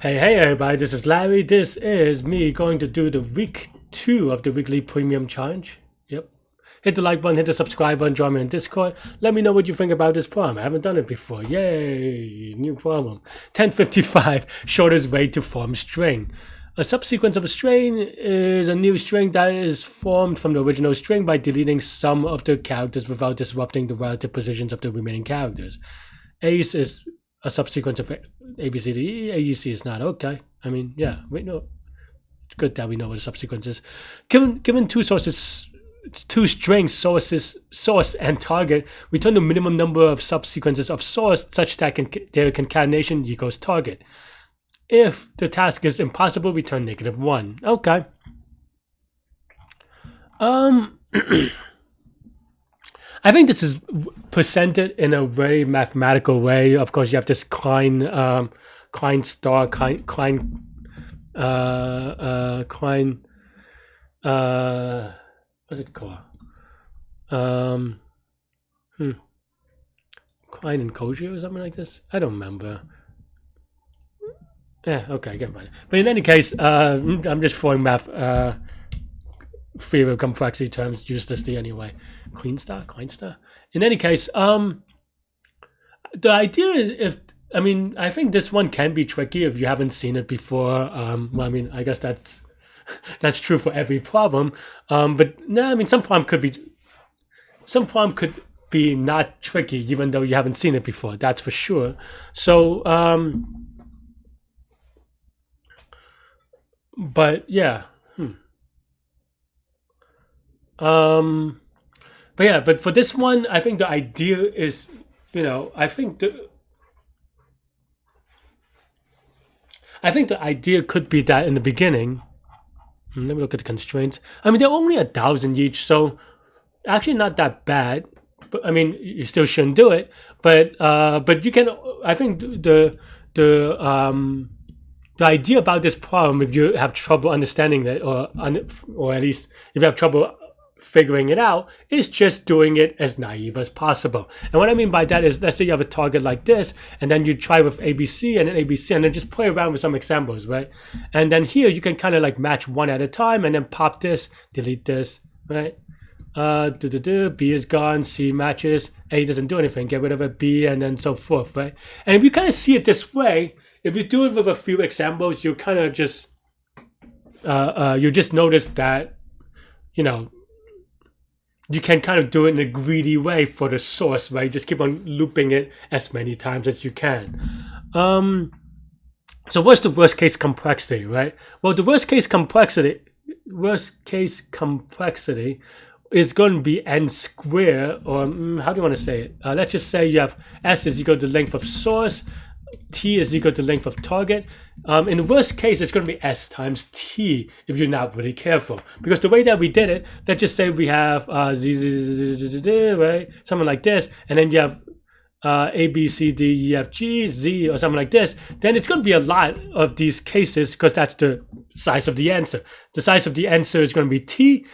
Hey everybody, this is Larry. This is me going to do the week 2 of the weekly premium challenge. Yep. Hit the like button, hit the subscribe button, join me on Discord. Let me know what you think about this problem. I haven't done it before. Yay! New problem. 1055, shortest way to form string. A subsequence of a string is a new string that is formed from the original string by deleting some of the characters without disrupting the relative positions of the remaining characters. Ace is a subsequence of A, B, C, D, E. AEC is not. Okay. I mean, yeah, we know. It's good that we know what the subsequence is. Given two sources, two strings, source and target, return the minimum number of subsequences of source such that their concatenation equals target. If the task is impossible, return -1. Okay. I think this is presented in a very mathematical way. Of course, you have this Klein star, Klein, what's it called? Klein and Kosher or something like this? I don't remember. Yeah, okay, I get it. But in any case, I'm just throwing math theory of complexity terms uselessly anyway. Klein star. In any case, the idea is I think this one can be tricky if you haven't seen it before. Well, I mean, I guess that's true for every problem. But no, I mean, some problem could be not tricky even though you haven't seen it before. That's for sure. So, but yeah. But for this one, I think the idea is, I think the idea could be that in the beginning. Let me look at the constraints. I mean, they're only 1,000 each, so actually not that bad. But I mean, you still shouldn't do it. But you can. I think the idea about this problem, if you have trouble understanding it, or at least if you have trouble figuring it out, is just doing it as naive as possible. And what I mean by that is, let's say you have a target like this, and then you try with ABC and then ABC, and then just play around with some examples, right? And then here you can kind of like match one at a time, and then pop this, delete this, right? B is gone, C matches, A doesn't do anything, get rid of a B, and then so forth, right? And if you kind of see it this way, if you do it with a few examples, you kind of just you just notice that, you can kind of do it in a greedy way for the source, right? You just keep on looping it as many times as you can. So what's the worst case complexity, right? Well, the worst case complexity is going to be n squared, or how do you want to say it? Let's just say you have S is equal to the length of source, T is equal to length of target. In the worst case, it's going to be S times T if you're not really careful. Because the way that we did it, let's just say we have Z, right? Something like this, and then you have A, B, C, D, E, F, G, Z, or something like this. Then it's going to be a lot of these cases because that's the size of the answer. The size of the answer is going to be T.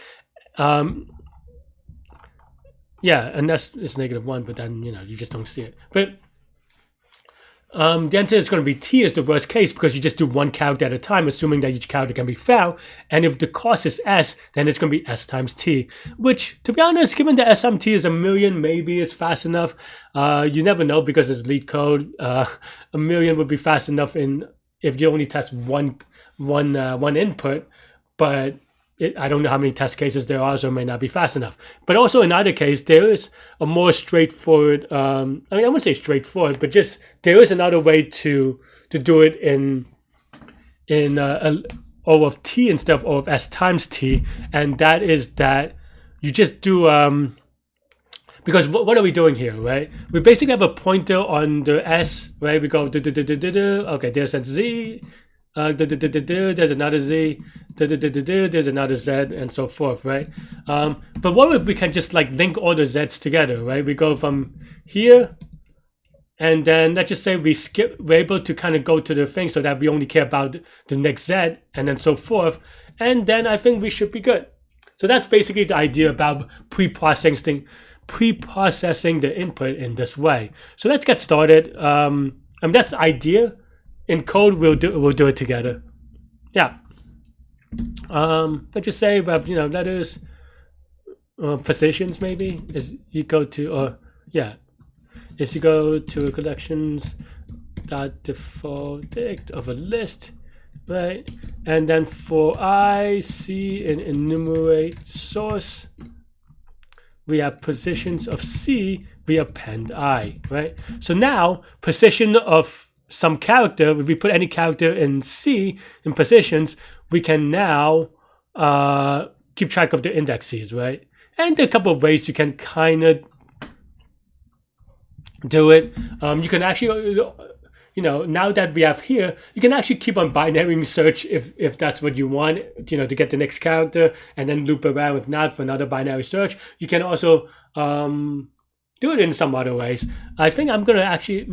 Yeah, and it's -1, but then, you just don't see it. But the answer is going to be T is the worst case because you just do one character at a time, assuming that each character can be found. And if the cost is S, then it's going to be S times T, which, to be honest, given that S times T is 1,000,000, maybe it's fast enough. You never know because it's Leetcode. 1,000,000 would be fast enough if you only test one input, but I don't know how many test cases there are, so it may not be fast enough. But also in either case, there is a more straightforward, I wouldn't say straightforward, but just there is another way to do it in O of T instead of O of S times T, and that is that you just do, because what are we doing here, right? We basically have a pointer on the S, right? We go, okay, there's a Z, there's another Z, there's another Z, and so forth, right? But what if we can just like link all the Z's together, right? We go from here, and then let's just say we're able to kind of go to the thing so that we only care about the next Z, and then so forth, and then I think we should be good. So that's basically the idea about pre-processing the input in this way. So let's get started. That's the idea. in code we'll do it together. Yeah. Let's just say we have, letters, positions maybe is equal to, or yeah, is equal to collections dot default of a list, right? And then for I, C, and enumerate source, we have positions of C, we append I, right? So now position of some character, if we put any character in C in positions, we can now keep track of the indexes, right? And there are a couple of ways you can kind of do it. You can actually, now that we have here, you can actually keep on binary search if that's what you want, to get the next character, and then loop around. If not, for another binary search. You can also do it in some other ways. I think I'm gonna actually,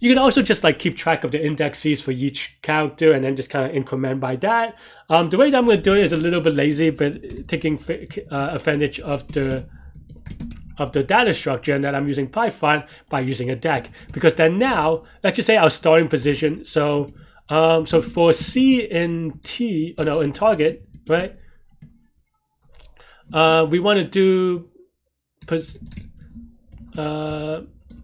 you can also just like keep track of the indexes for each character and then just kind of increment by that. The way that I'm gonna do it is a little bit lazy, but taking advantage of the data structure, and that I'm using Python by using a deck, because then now let's just say our starting position. So for C in in target, right? We want to do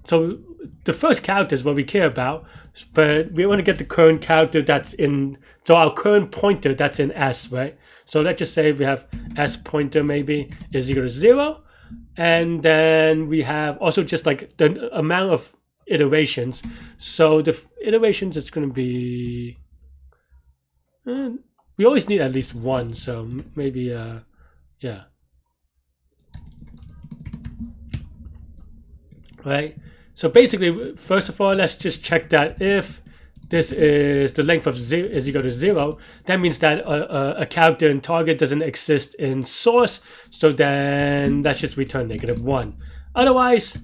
so the first character is what we care about, but we want to get the current character that's in, so our current pointer that's in S, right? So let's just say we have S pointer maybe is equal to 0, and then we have also just like the amount of iterations. So the iterations is going to be, we always need at least one, so maybe yeah, right? So basically, first of all, let's just check that if this is the length of 0 is equal to 0, that means that a character in target doesn't exist in source, so then let's just return -1. Otherwise,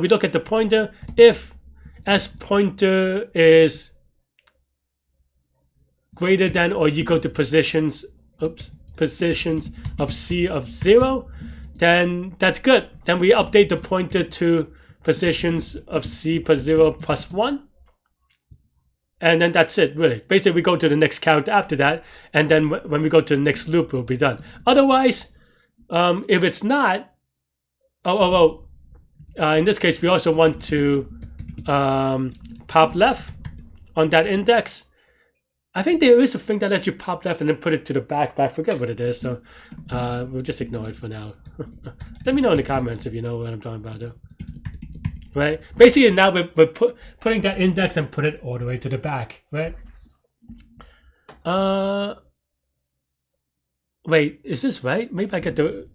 we look at the pointer. If S pointer is greater than or equal to positions of C of 0, then that's good. Then we update the pointer to positions of C plus 0 plus 1. And then that's it, really. Basically, we go to the next count after that. And then when we go to the next loop, we'll be done. Otherwise, if it's not, in this case, we also want to pop left on that index. I think there is a thing that lets you pop left and then put it to the back, but I forget what it is, so we'll just ignore it for now. Let me know in the comments if you know what I'm talking about, though. Right? Basically, now we're putting that index and put it all the way to the back, right? Wait, is this right? Maybe I get the...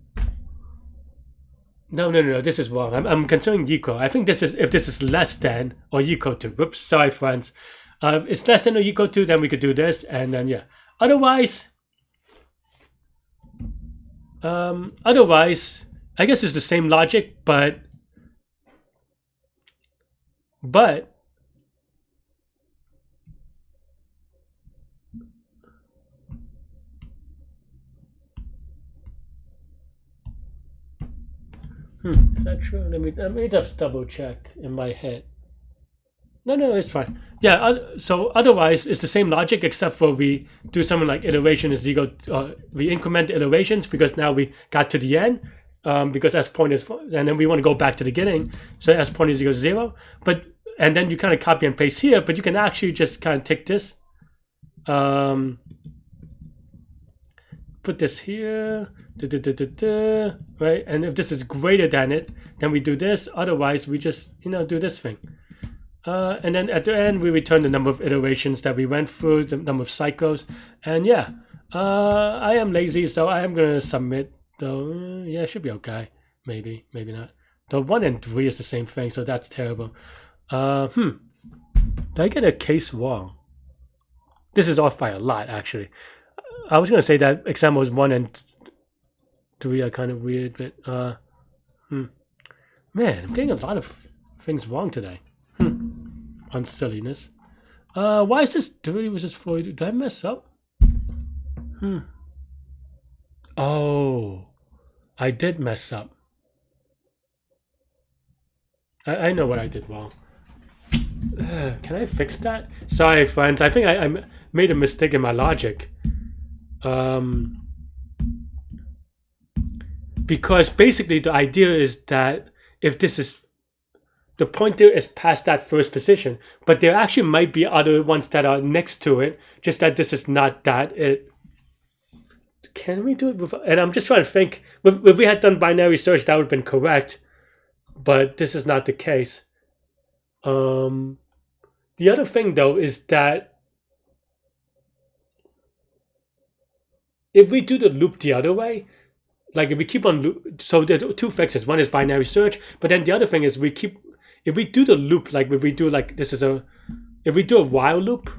No, this is wrong. I'm considering equal. I think this is, if this is less than or equal to. Whoops, sorry, friends. It's less than or equal to, then we could do this, and then yeah. Otherwise, I guess it's the same logic, but is that true? Let me just double check in my head. No, it's fine. Yeah, so otherwise it's the same logic, except for we do something like iteration is equal, we increment the iterations because now we got to the end, because S point is, and then we want to go back to the beginning, so S point is equal to 0. And then you kind of copy and paste here, but you can actually just kind of take this, put this here, right? And if this is greater than it, then we do this. Otherwise, we just, do this thing. And then at the end, we return the number of iterations that we went through, the number of cycles. And yeah, I am lazy, so I am going to submit, though. Yeah, it should be okay. Maybe not. The 1 and 3 is the same thing, so that's terrible. Did I get a case wrong? This is off by a lot, actually. I was going to say that examples 1 and 3 are kind of weird, but man, I'm getting a lot of things wrong today. On silliness. Why is this 30 versus 40? Did I mess up? Oh, I did mess up. I know what I did wrong. Can I fix that? Sorry, friends. I think I made a mistake in my logic. Because basically the idea is that if this is the pointer is past that first position, but there actually might be other ones that are next to it, just that this is not that it. Can we do it with, and I'm just trying to think, if we had done binary search, that would have been correct, but this is not the case. The other thing though is that if we do the loop the other way, like if we keep on loop, so there are two fixes. One is binary search, but then the other thing is if we do the loop, like if we do like if we do a while loop,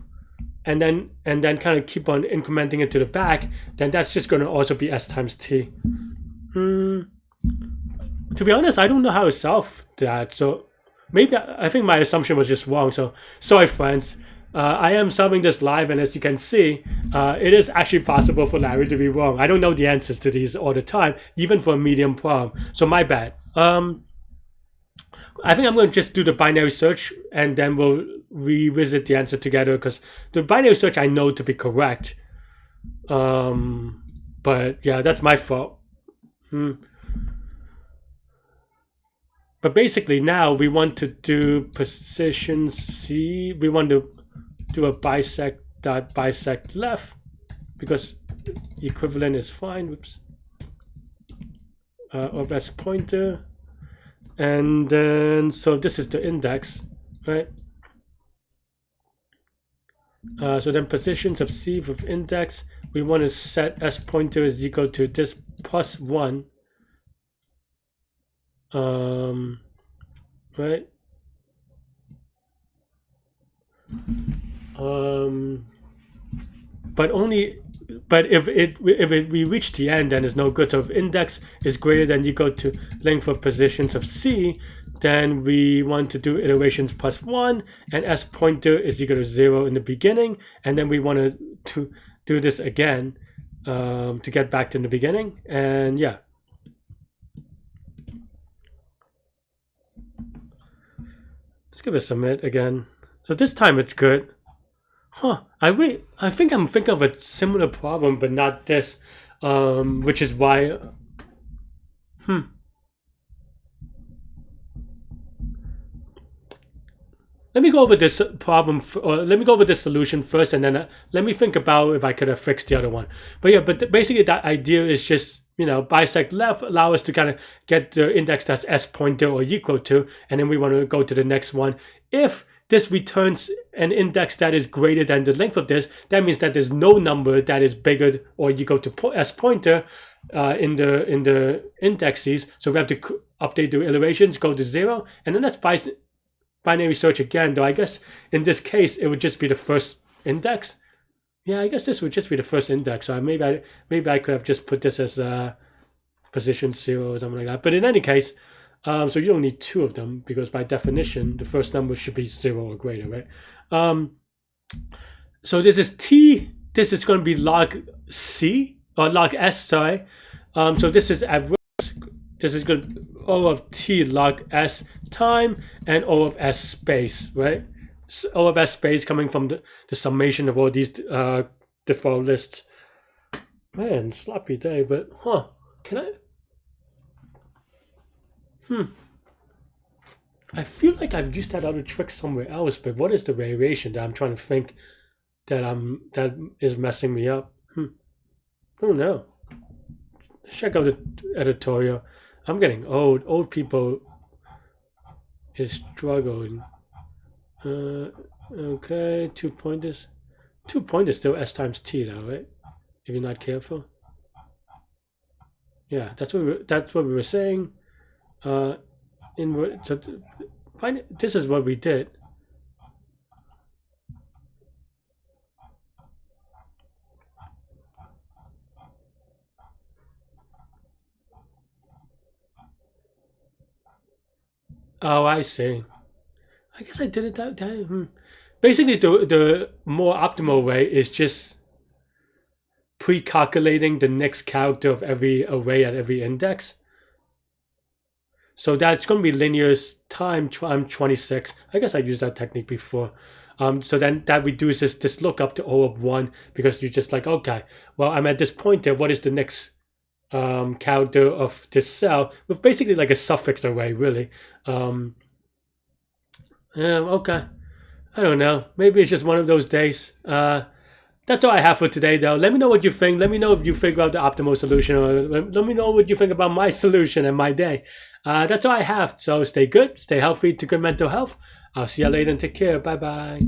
and then kind of keep on incrementing it to the back, then that's just going to also be s times t. To be honest, I don't know how to solve that, so maybe I think my assumption was just wrong. So sorry, friends. I am solving this live, and as you can see, it is actually possible for Larry to be wrong. I don't know the answers to these all the time, even for a medium problem. So my bad. I think I'm going to just do the binary search, and then we'll revisit the answer together, because the binary search I know to be correct. But yeah, that's my fault. But basically now we want to do position C. We want to do a bisect dot bisect left, because equivalent is fine. Whoops. Of s pointer. And then, so this is the index, right? So then positions of C with index, we want to set s pointer is equal to this plus 1. Right? But if we reach the end, then it's no good. So if index is greater than equal to length of positions of C, then we want to do iterations plus 1, and s pointer is equal to 0 in the beginning, and then we want to do this again to get back to the beginning. And yeah. Let's give it a submit again. So this time it's good. Huh, I think I'm thinking of a similar problem, but not this, which is why, Let me go over this problem, or let me go over this solution first, and then let me think about if I could have fixed the other one. But yeah, basically that idea is just, bisect left, allow us to kind of get the index that's s pointer or equal to, and then we want to go to the next one. If this returns an index that is greater than the length of this, that means that there's no number that is bigger or equal to s pointer in the indexes. So we have to update the iterations, go to 0, and then that's binary search again. Though I guess in this case it would just be the first index. Yeah, I guess this would just be the first index. So maybe I could have just put this as position 0 or something like that. But in any case, so you don't need 2 of them, because by definition the first number should be 0 or greater, right? So this is t. This is going to be log c or log s. Sorry. So this is at this is going to be O of t log s time and O of s space, right? So O of s space coming from the summation of all these default lists. Man, sloppy day, but can I? I feel like I've used that other trick somewhere else, but what is the variation that I'm trying to think that is messing me up? Oh no. Check out the editorial. I'm getting old. Old people is struggling. Okay, 2 pointers. 2 pointers still s times t though, right? If you're not careful. Yeah, that's what we were saying. This is what we did. Oh, I see. I guess I did it that time. Basically, the more optimal way is just pre-calculating the next character of every array at every index. So that's going to be linear time 26. I guess I used that technique before. So then that reduces this lookup to O of 1 because you're just like, okay, well, I'm at this point there. What is the next character of this cell? With basically like a suffix array, really. Okay. I don't know. Maybe it's just one of those days. That's all I have for today, though. Let me know what you think. Let me know if you figure out the optimal solution, or let me know what you think about my solution and my day. That's all I have. So stay good, stay healthy, to good mental health. I'll see you later and take care. Bye-bye.